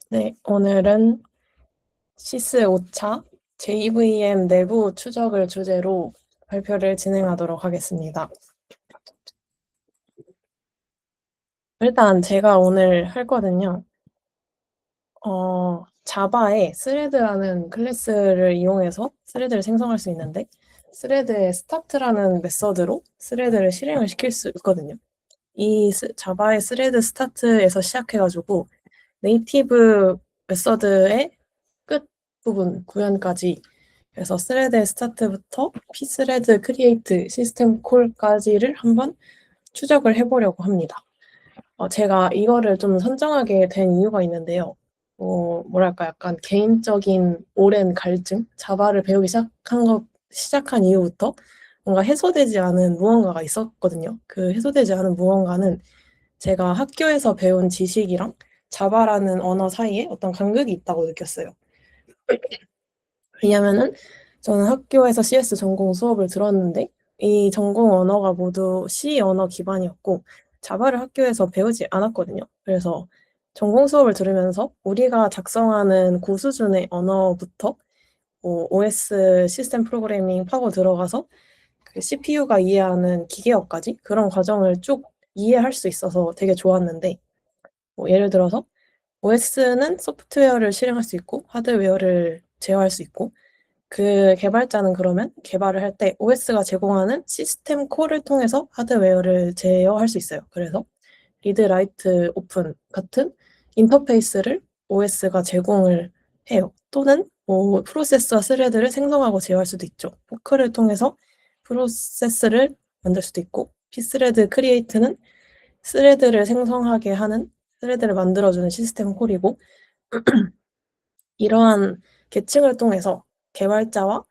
네, 오늘은 시스 5차 JVM 내부 추적을 주제로 발표를 진행하도록 하겠습니다. 일단 제가 오늘 할 거는요. 자바에 스레드라는 클래스를 이용해서 스레드를 생성할 수 있는데 스레드의 스타트라는 메서드로 스레드를 실행을 시킬 수 있거든요. 이 자바의 스레드 스타트에서 시작해가지고 네이티브 메서드의 끝 부분 구현까지 그래서 스레드의 스타트부터 pthread create 시스템 콜까지를 한번 추적을 해보려고 합니다. 제가 이거를 좀 선정하게 된 이유가 있는데요. 뭐랄까 약간 개인적인 오랜 갈증, 자바를 배우기 시작한 이후부터 뭔가 해소되지 않은 무언가가 있었거든요. 그 해소되지 않은 무언가는 제가 학교에서 배운 지식이랑 자바라는 언어 사이에 어떤 간극이 있다고 느꼈어요. 왜냐면은 저는 학교에서 CS 전공 수업을 들었는데 이 전공 언어가 모두 C 언어 기반이었고 자바를 학교에서 배우지 않았거든요. 그래서 전공 수업을 들으면서 우리가 작성하는 고수준의 언어부터 OS 시스템 프로그래밍 파고 들어가서 그 CPU가 이해하는 기계어까지 그런 과정을 쭉 이해할 수 있어서 되게 좋았는데 예를 들어서 OS는 소프트웨어를 실행할 수 있고 하드웨어를 제어할 수 있고 그 개발자는 그러면 개발을 할 때 OS가 제공하는 시스템 콜을 통해서 하드웨어를 제어할 수 있어요. 그래서 리드, 라이트, 오픈 같은 인터페이스를 OS가 제공을 해요. 또는 프로세스와 스레드를 생성하고 제어할 수도 있죠. 포크를 통해서 프로세스를 만들 수도 있고 pthread create는 스레드를 생성하게 하는 스레드를 만들어주는 시스템 콜이고 이러한 계층을 통해서 개발자와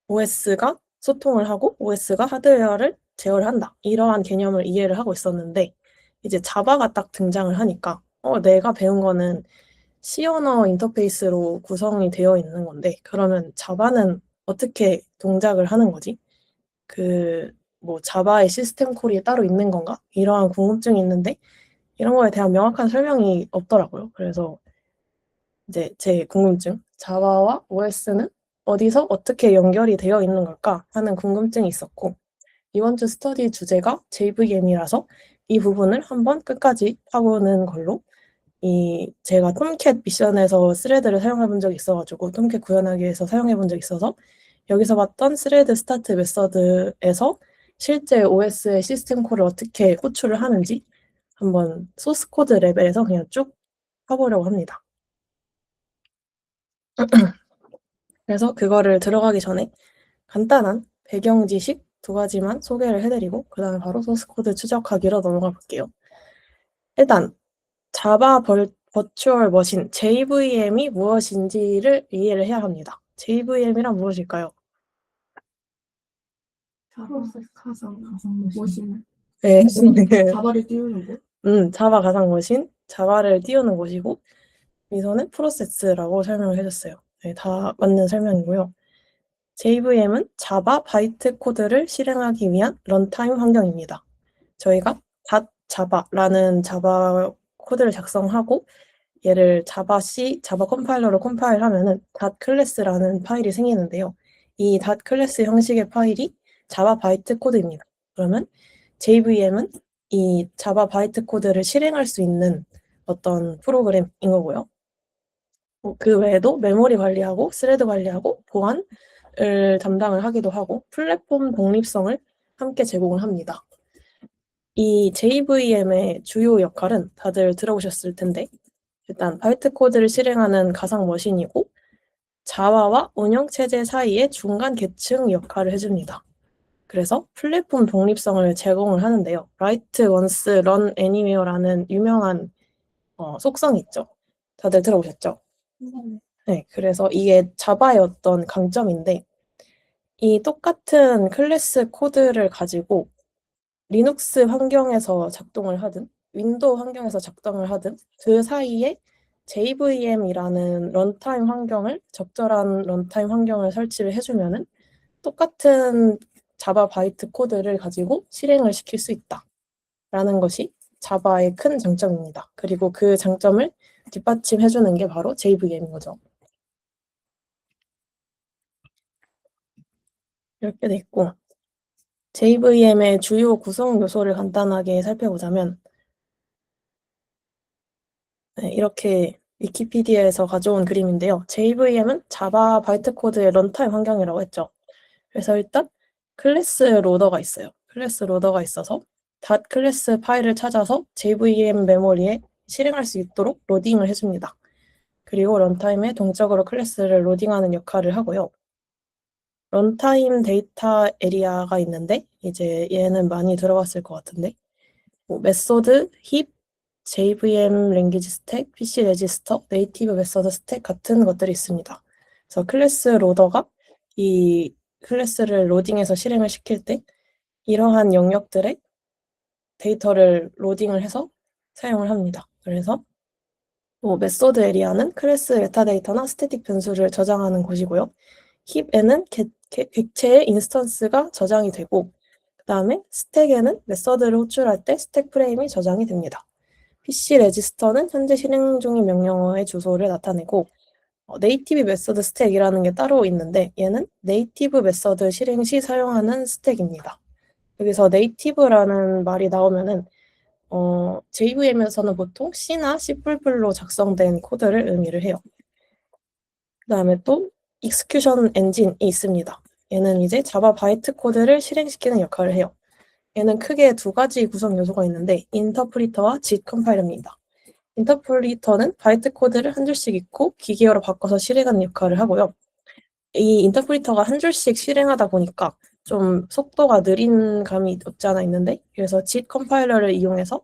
OS가 소통을 하고 OS가 하드웨어를 제어를 한다. 이러한 개념을 이해를 하고 있었는데 이제 자바가 딱 등장을 하니까 내가 배운 거는 C 언어 인터페이스로 구성이 되어 있는 건데 그러면 자바는 어떻게 동작을 하는 거지? 뭐 자바의 시스템 콜이 따로 있는 건가? 이러한 궁금증이 있는데 이런 거에 대한 명확한 설명이 없더라고요. 그래서 이제 제 궁금증, 자바와 OS는 어디서 어떻게 연결이 되어 있는 걸까 하는 궁금증이 있었고 이번 주 스터디 주제가 JVM이라서 이 부분을 한번 끝까지 파보는 걸로 제가 톰캣 미션에서 스레드를 사용해 본 적이 있어가지고 톰캣 구현하기 위해서 사용해 본 적이 있어서 여기서 봤던 스레드 스타트 메서드에서 실제 OS의 시스템 콜을 어떻게 호출을 하는지 한번 소스 코드 레벨에서 그냥 쭉 파보려고 합니다. 그래서 그거를 들어가기 전에 간단한 배경 지식 2가지만 소개를 해드리고 그 다음에 바로 소스 코드 추적하기로 넘어가 볼게요. 일단 자바 버추얼 머신 JVM이 무엇인지를 이해를 해야 합니다. JVM이란 무엇일까요? 가상 머신. 네. 자바를 띄우는 곳. 자바 가상 머신, 자바를 띄우는 곳이고 여기서는 프로세스라고 설명을 해줬어요. 네, 다 맞는 설명이고요. JVM은 자바 바이트 코드를 실행하기 위한 런타임 환경입니다. 저희가 .java라는 자바 코드를 작성하고 얘를 자바 C, 자바 컴파일러로 컴파일하면은 .class라는 파일이 생기는데요. 이 .class 형식의 파일이 자바 바이트 코드입니다. 그러면 JVM은 이 자바 바이트 코드를 실행할 수 있는 어떤 프로그램인 거고요. 그 외에도 메모리 관리하고 스레드 관리하고 보안을 담당을 하기도 하고 플랫폼 독립성을 함께 제공을 합니다. 이 JVM의 주요 역할은 다들 들어보셨을 텐데 일단 바이트 코드를 실행하는 가상 머신이고 자와와 운영체제 사이의 중간 계층 역할을 해줍니다. 그래서 플랫폼 독립성을 제공을 하는데요. Write once, run anywhere라는 유명한 속성이 있죠. 다들 들어보셨죠? 네, 그래서 이게 자바의 어떤 강점인데 이 똑같은 클래스 코드를 가지고 리눅스 환경에서 작동을 하든 윈도우 환경에서 작동을 하든 그 사이에 JVM이라는 런타임 환경을 적절한 런타임 환경을 설치를 해주면은 똑같은 자바 바이트 코드를 가지고 실행을 시킬 수 있다라는 것이 자바의 큰 장점입니다. 그리고 그 장점을 뒷받침해주는 게 바로 JVM인 거죠. 이렇게 돼 있고, JVM의 주요 구성 요소를 간단하게 살펴보자면, 네, 이렇게 위키피디아에서 가져온 그림인데요. JVM은 자바 바이트 코드의 런타임 환경이라고 했죠. 그래서 일단 클래스 로더가 있어요. 클래스 로더가 있어서 클래스 파일을 찾아서 JVM 메모리에 실행할 수 있도록 로딩을 해줍니다. 그리고 런타임에 동적으로 클래스를 로딩하는 역할을 하고요. 런타임 데이터 에리아가 있는데 이제 얘는 많이 들어봤을 것 같은데 뭐 메소드, 힙, JVM 랭귀지 스택, PC 레지스터, 네이티브 메소드 스택 같은 것들이 있습니다. 그래서 클래스 로더가 이 클래스를 로딩해서 실행을 시킬 때 이러한 영역들의 데이터를 로딩을 해서 사용을 합니다. 그래서 뭐 메소드 에리아는 클래스 메타데이터나 스태틱 변수를 저장하는 곳이고요. 힙에는 객체의 인스턴스가 저장이 되고 그 다음에 스택에는 메서드를 호출할 때 스택 프레임이 저장이 됩니다. PC 레지스터는 현재 실행 중인 명령어의 주소를 나타내고 네이티브 메서드 스택이라는 게 따로 있는데 얘는 네이티브 메서드 실행 시 사용하는 스택입니다. 여기서 네이티브라는 말이 나오면은 JVM에서는 보통 C나 C++로 작성된 코드를 의미를 해요. 그 다음에 또 익스큐션 엔진이 있습니다. 얘는 이제 자바 바이트 코드를 실행시키는 역할을 해요. 얘는 크게 두 가지 구성 요소가 있는데 인터프리터와 짓 컴파일러입니다. 인터프리터는 바이트 코드를 한 줄씩 읽고 기계어로 바꿔서 실행하는 역할을 하고요. 이 인터프리터가 한 줄씩 실행하다 보니까 좀 속도가 느린 감이 없지 않아 있는데 그래서 짓 컴파일러를 이용해서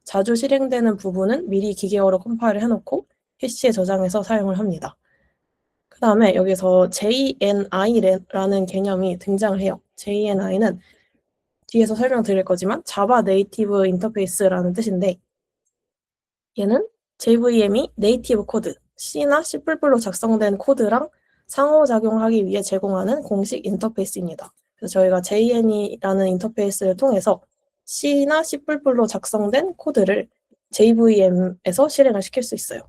자주 실행되는 부분은 미리 기계어로 컴파일을 해놓고 해시에 저장해서 사용을 합니다. 그 다음에 여기서 JNI라는 개념이 등장을 해요. JNI는 뒤에서 설명드릴 거지만 자바 네이티브 인터페이스라는 뜻인데 얘는 JVM이 네이티브 코드, C나 C++로 작성된 코드랑 상호작용하기 위해 제공하는 공식 인터페이스입니다. 그래서 저희가 JN이라는 인터페이스를 통해서 C나 C++로 작성된 코드를 JVM에서 실행을 시킬 수 있어요.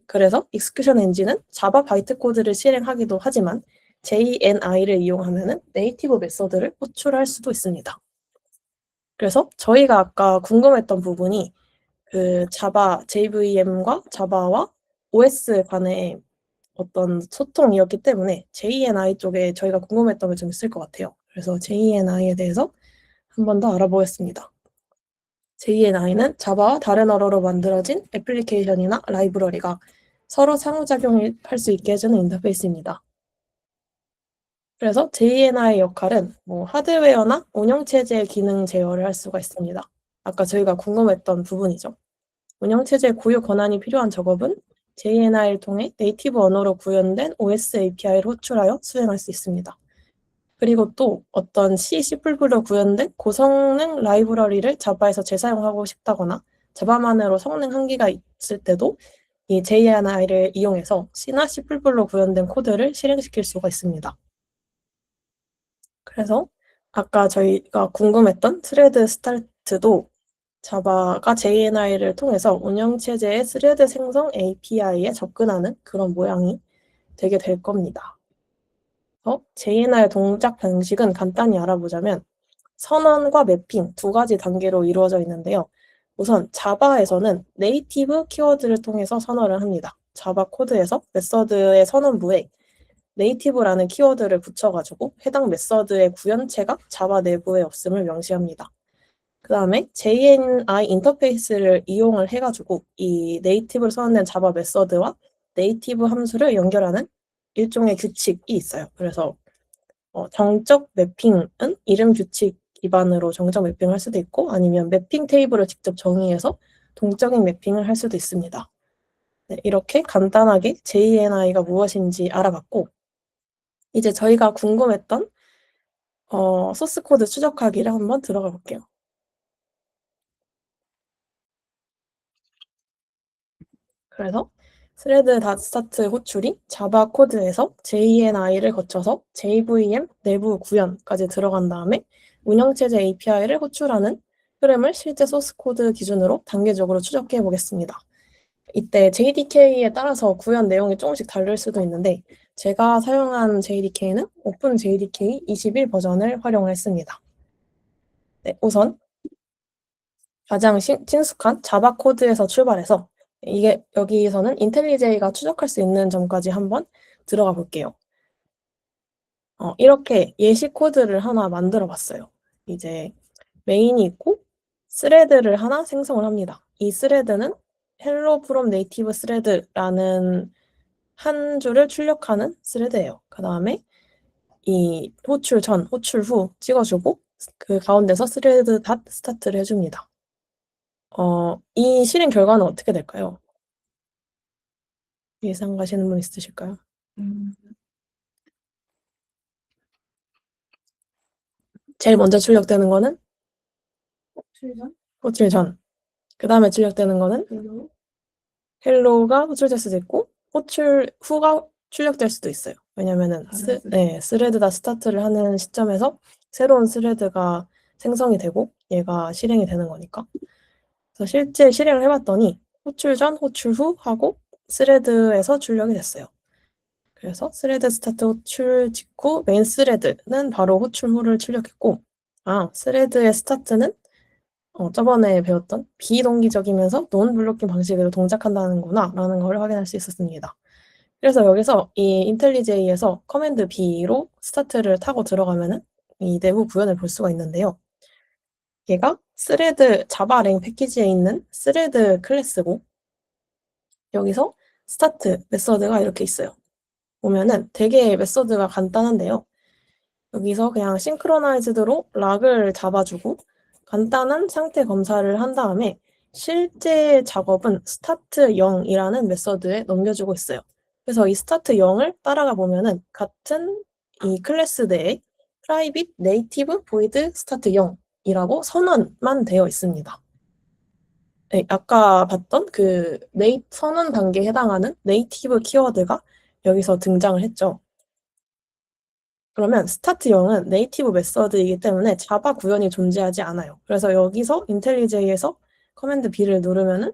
그래서 익스큐션 엔진은 자바 바이트 코드를 실행하기도 하지만 JNI를 이용하면 네이티브 메서드를 호출할 수도 있습니다. 그래서 저희가 아까 궁금했던 부분이 그 자바 JVM과 자바와 OS 간의 어떤 소통이었기 때문에 JNI 쪽에 저희가 궁금했던 게 좀 있을 것 같아요. 그래서 JNI에 대해서 한 번 더 알아보겠습니다. JNI는 자바와 다른 언어로 만들어진 애플리케이션이나 라이브러리가 서로 상호작용을 할 수 있게 해주는 인터페이스입니다. 그래서 JNI의 역할은 뭐 하드웨어나 운영체제의 기능 제어를 할 수가 있습니다. 아까 저희가 궁금했던 부분이죠. 운영체제 고유 권한이 필요한 작업은 JNI를 통해 네이티브 언어로 구현된 OS API를 호출하여 수행할 수 있습니다. 그리고 또 어떤 C, C++로 구현된 고성능 라이브러리를 자바에서 재사용하고 싶다거나 자바만으로 성능 한계가 있을 때도 이 JNI를 이용해서 C나 C++로 구현된 코드를 실행시킬 수가 있습니다. 그래서 아까 저희가 궁금했던 스레드 스타트도 자바가 JNI를 통해서 운영체제의 스레드 생성 API에 접근하는 그런 모양이 되게 될 겁니다. JNI 동작 방식은 간단히 알아보자면 선언과 매핑 두 가지 단계로 이루어져 있는데요. 우선 자바에서는 네이티브 키워드를 통해서 선언을 합니다. 자바 코드에서 메서드의 선언부에 네이티브라는 키워드를 붙여가지고 해당 메서드의 구현체가 자바 내부에 없음을 명시합니다. 그 다음에 JNI 인터페이스를 이용을 해가지고 이 네이티브로 선언된 자바 메서드와 네이티브 함수를 연결하는 일종의 규칙이 있어요. 그래서 정적 매핑은 이름 규칙 기반으로 정적 매핑을 할 수도 있고 아니면 매핑 테이블을 직접 정의해서 동적인 매핑을 할 수도 있습니다. 네, 이렇게 간단하게 JNI가 무엇인지 알아봤고 이제 저희가 궁금했던 소스 코드 추적하기를 한번 들어가 볼게요. 그래서 thread.start 호출이 자바 코드에서 JNI를 거쳐서 JVM 내부 구현까지 들어간 다음에 운영체제 API를 호출하는 흐름을 실제 소스 코드 기준으로 단계적으로 추적해 보겠습니다. 이때 JDK에 따라서 구현 내용이 조금씩 다를 수도 있는데 제가 사용한 JDK는 오픈 JDK 21 버전을 활용했습니다. 네, 우선 가장 친숙한 자바 코드에서 출발해서 이게 여기서는 인텔리제이가 추적할 수 있는 점까지 한번 들어가 볼게요. 이렇게 예시 코드를 하나 만들어 봤어요. 이제 메인이 있고 스레드를 하나 생성을 합니다. 이 스레드는 hello from native thread라는 한 줄을 출력하는 스레드예요. 그 다음에 이 호출 전, 호출 후 찍어주고 그 가운데서 스레드 닷 스타트를 해줍니다. 이 실행 결과는 어떻게 될까요? 예상 가시는 분 있으실까요? 제일 먼저 출력되는 거는 출전? 호출 전. 그 다음에 출력되는 거는 별로? 헬로우가 호출될 수도 있고 호출 후가 출력될 수도 있어요. 왜냐면은 스레드다 스타트를 하는 시점에서 새로운 스레드가 생성이 되고 얘가 실행이 되는 거니까. 그래서 실제 실행을 해봤더니 호출 전, 호출 후 하고 스레드에서 출력이 됐어요. 그래서 스레드 스타트 호출 직후 메인 스레드는 바로 호출 후를 출력했고 스레드의 스타트는 저번에 배웠던 비동기적이면서 논 블로킹 방식으로 동작한다는구나 라는 걸 확인할 수 있었습니다. 그래서 여기서 이 인텔리제이에서 커맨드 B로 스타트를 타고 들어가면은 이 내부 구현을 볼 수가 있는데요. 얘가 스레드 자바랭 패키지에 있는 스레드 클래스고 여기서 스타트 메서드가 이렇게 있어요. 보면은 되게 메서드가 간단한데요. 여기서 그냥 싱크로나이즈드로 락을 잡아주고 간단한 상태 검사를 한 다음에 실제 작업은 스타트 0이라는 메서드에 넘겨주고 있어요. 그래서 이 스타트 0을 따라가 보면은 같은 이 클래스 내에 private native void start 0이라고 선언만 되어 있습니다. 네, 아까 봤던 그 선언 단계에 해당하는 네이티브 키워드가 여기서 등장을 했죠. 그러면 스타트 0은 네이티브 메서드이기 때문에 자바 구현이 존재하지 않아요. 그래서 여기서 인텔리제이에서 커맨드 B를 누르면은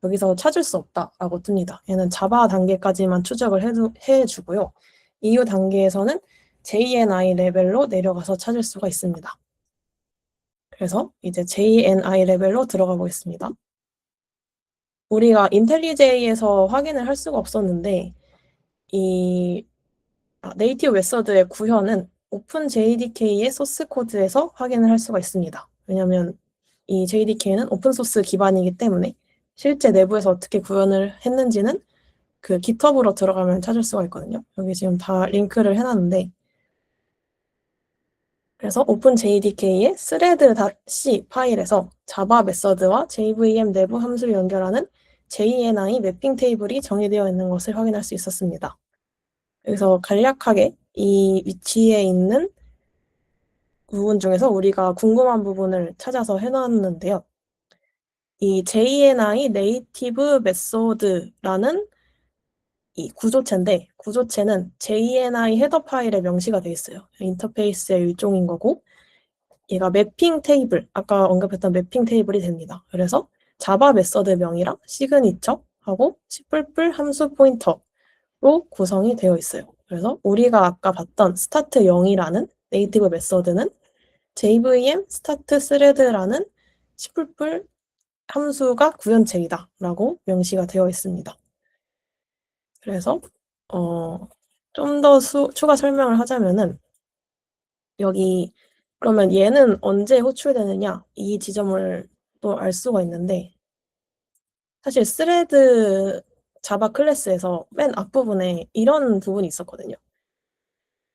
여기서 찾을 수 없다라고 뜹니다. 얘는 자바 단계까지만 추적을 해주고요. 이후 단계에서는 JNI 레벨로 내려가서 찾을 수가 있습니다. 그래서 이제 JNI 레벨로 들어가 보겠습니다. 우리가 인텔리제이에서 확인을 할 수가 없었는데 이 네이티브 메서드의 구현은 오픈 JDK의 소스 코드에서 확인을 할 수가 있습니다. 왜냐하면 이 JDK는 오픈소스 기반이기 때문에 실제 내부에서 어떻게 구현을 했는지는 그 GitHub으로 들어가면 찾을 수가 있거든요. 여기 지금 다 링크를 해놨는데 그래서 오픈 JDK의 thread.c 파일에서 자바 메서드와 JVM 내부 함수를 연결하는 JNI 매핑 테이블이 정의되어 있는 것을 확인할 수 있었습니다. 여기서 간략하게 이 위치에 있는 부분 중에서 우리가 궁금한 부분을 찾아서 해놨는데요. 이 JNI 네이티브 메소드라는 이 구조체인데 구조체는 JNI 헤더 파일에 명시가 되어 있어요. 인터페이스의 일종인 거고 얘가 매핑 테이블, 아까 언급했던 매핑 테이블이 됩니다. 그래서 자바 메서드 명이랑 시그니처하고 시뿔뿔 함수 포인터로 구성이 되어 있어요. 그래서 우리가 아까 봤던 스타트 0이라는 네이티브 메서드는 JVM 스타트 스레드라는 시뿔뿔 함수가 구현체이다 라고 명시가 되어 있습니다. 그래서 좀 더 추가 설명을 하자면은 여기 그러면 얘는 언제 호출되느냐 이 지점을 또 알 수가 있는데 사실 스레드 자바 클래스에서 맨 앞부분에 이런 부분이 있었거든요.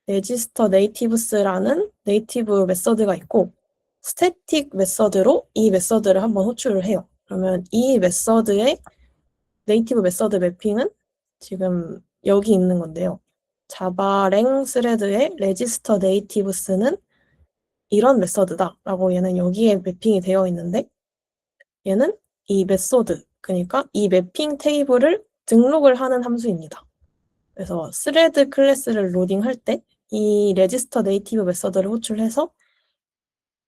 레지스터 네이티브스라는 네이티브 메서드가 있고 스태틱 메서드로 이 메서드를 한번 호출을 해요. 그러면 이 메서드의 네이티브 메서드 매핑은 지금 여기 있는 건데요. 자바랭 스레드의 레지스터 네이티브스는 이런 메서드다라고 얘는 여기에 매핑이 되어 있는데 얘는 이 메소드, 그러니까 이 매핑 테이블을 등록을 하는 함수입니다. 그래서 스레드 클래스를 로딩할 때 이 레지스터 네이티브 메서드를 호출해서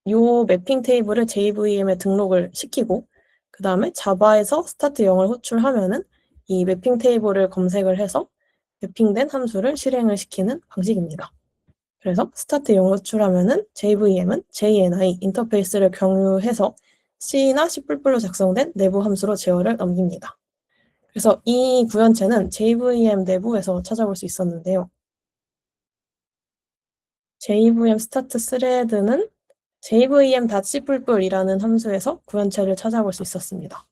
요 매핑 테이블을 JVM에 등록을 시키고 그 다음에 자바에서 스타트 0을 호출하면은 이 매핑 테이블을 검색을 해서 매핑된 함수를 실행을 시키는 방식입니다. 그래서 스타트 0을 호출하면은 JVM은 JNI 인터페이스를 경유해서 C나 C++로 작성된 내부 함수로 제어를 넘깁니다. 그래서 이 구현체는 JVM 내부에서 찾아볼 수 있었는데요. JVM 스타트 스레드는 jvm.c뿔뿔이라는 함수에서 구현체를 찾아볼 수 있었습니다.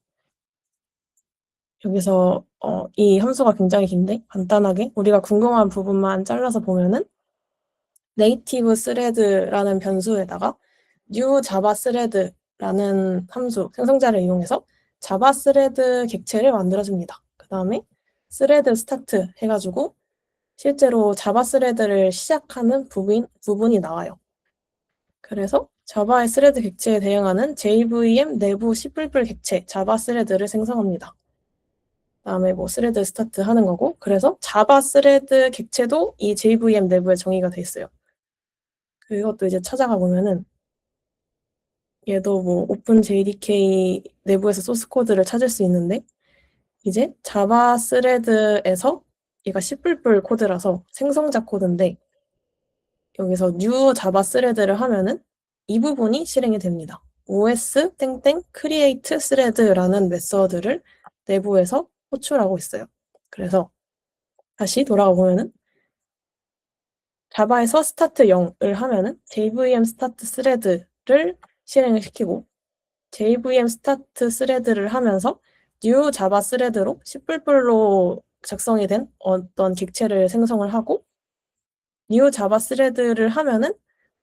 여기서 이 함수가 굉장히 긴데 간단하게 우리가 궁금한 부분만 잘라서 보면은 네이티브 스레드라는 변수에다가 new java thread라는 함수 생성자를 이용해서 자바 스레드 객체를 만들어줍니다. 그 다음에 스레드 스타트 해가지고 실제로 자바 스레드를 시작하는 부분이 나와요. 그래서 자바의 스레드 객체에 대응하는 JVM 내부 C++ 객체 자바 스레드를 생성합니다. 다음에 뭐 스레드 스타트 하는 거고, 그래서 자바 스레드 객체도 이 JVM 내부에 정의가 돼 있어요. 그것도 이제 찾아가 보면은 얘도 뭐 오픈 JDK 내부에서 소스 코드를 찾을 수 있는데 이제 자바 스레드에서 얘가 C++ 코드라서 생성자 코드인데 여기서 new 자바 스레드를 하면은 이 부분이 실행이 됩니다. os 땡땡 create thread라는 메서드를 내부에서 호출하고 있어요. 그래서 다시 돌아가 보면은 자바에서 스타트 0을 하면은 JVM 스타트 스레드를 실행을 시키고 JVM 스타트 스레드를 하면서 new 자바 스레드로 C++로 작성이 된 어떤 객체를 생성을 하고 new 자바 스레드를 하면은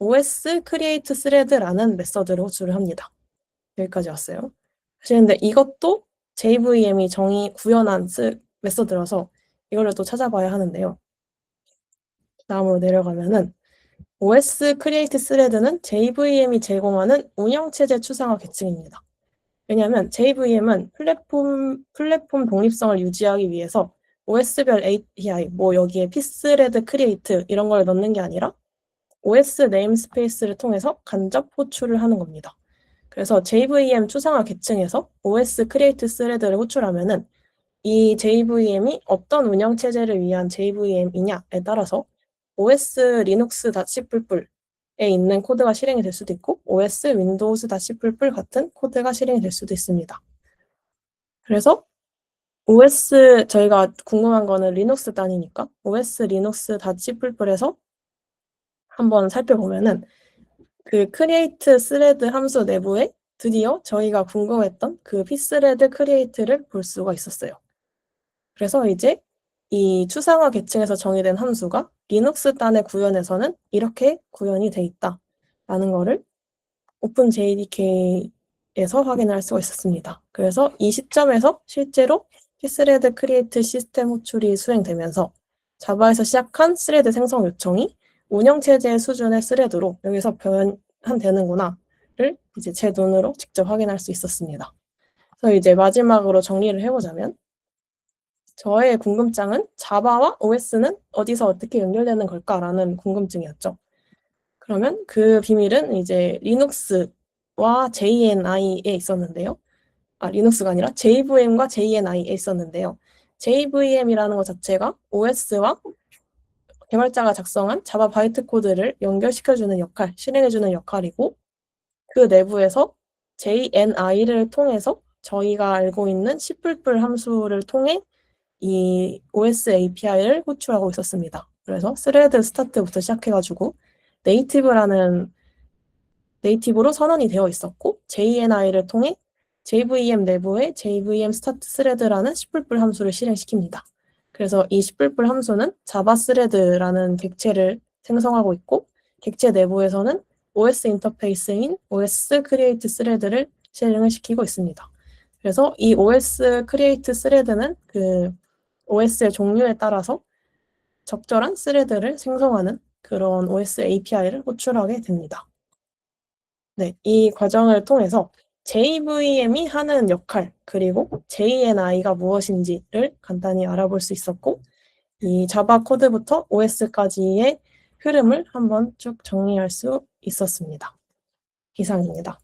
os create thread라는 메서드를 호출을 합니다. 여기까지 왔어요. 사실 근데 이것도 JVM이 구현한 메서드라서 이거를 또 찾아봐야 하는데요. 다음으로 내려가면은 os create thread는 JVM이 제공하는 운영체제 추상화 계층입니다. 왜냐하면 JVM은 플랫폼 독립성을 유지하기 위해서 OS별 API, 뭐 여기에 pthread create 이런 걸 넣는 게 아니라 OS 네임스페이스를 통해서 간접 호출을 하는 겁니다. 그래서 JVM 추상화 계층에서 OS create thread를 호출하면은 이 JVM이 어떤 운영체제를 위한 JVM이냐에 따라서 OS linux.c에 있는 코드가 실행이 될 수도 있고 OS windows.c++ 같은 코드가 실행이 될 수도 있습니다. 그래서 OS 저희가 궁금한 거는 리눅스 단위니까 OS linux.c에서 한번 살펴보면은 그 create thread 함수 내부에 드디어 저희가 궁금했던 그 pthread create를 볼 수가 있었어요. 그래서 이제 이 추상화 계층에서 정의된 함수가 리눅스 단의 구현에서는 이렇게 구현이 돼 있다라는 거를 오픈 JDK에서 확인할 수가 있었습니다. 그래서 이 시점에서 실제로 pthread create 시스템 호출이 수행되면서 자바에서 시작한 스레드 생성 요청이 운영체제 수준의 스레드로 여기서 변환되는구나를 이제 제 눈으로 직접 확인할 수 있었습니다. 그래서 이제 마지막으로 정리를 해보자면 저의 궁금증은 자바와 OS는 어디서 어떻게 연결되는 걸까라는 궁금증이었죠. 그러면 그 비밀은 이제 리눅스와 JNI에 있었는데요. 리눅스가 아니라 JVM과 JNI에 있었는데요. JVM이라는 것 자체가 OS와 개발자가 작성한 자바 바이트 코드를 연결시켜주는 역할, 실행해주는 역할이고 그 내부에서 JNI를 통해서 저희가 알고 있는 C++ 함수를 통해 이 OS API를 호출하고 있었습니다. 그래서 스레드 스타트부터 시작해가지고 네이티브로 선언이 되어 있었고 JNI를 통해 JVM 내부에 JVM 스타트 스레드라는 C++ 함수를 실행시킵니다. 그래서 이 C++ 함수는 자바 스레드라는 객체를 생성하고 있고 객체 내부에서는 OS 인터페이스인 OS create thread를 실행을 시키고 있습니다. 그래서 이 OS create thread는 그 OS의 종류에 따라서 적절한 스레드를 생성하는 그런 OS API를 호출하게 됩니다. 네, 이 과정을 통해서 JVM이 하는 역할, 그리고 JNI가 무엇인지를 간단히 알아볼 수 있었고, 이 자바 코드부터 OS까지의 흐름을 한번 쭉 정리할 수 있었습니다. 이상입니다.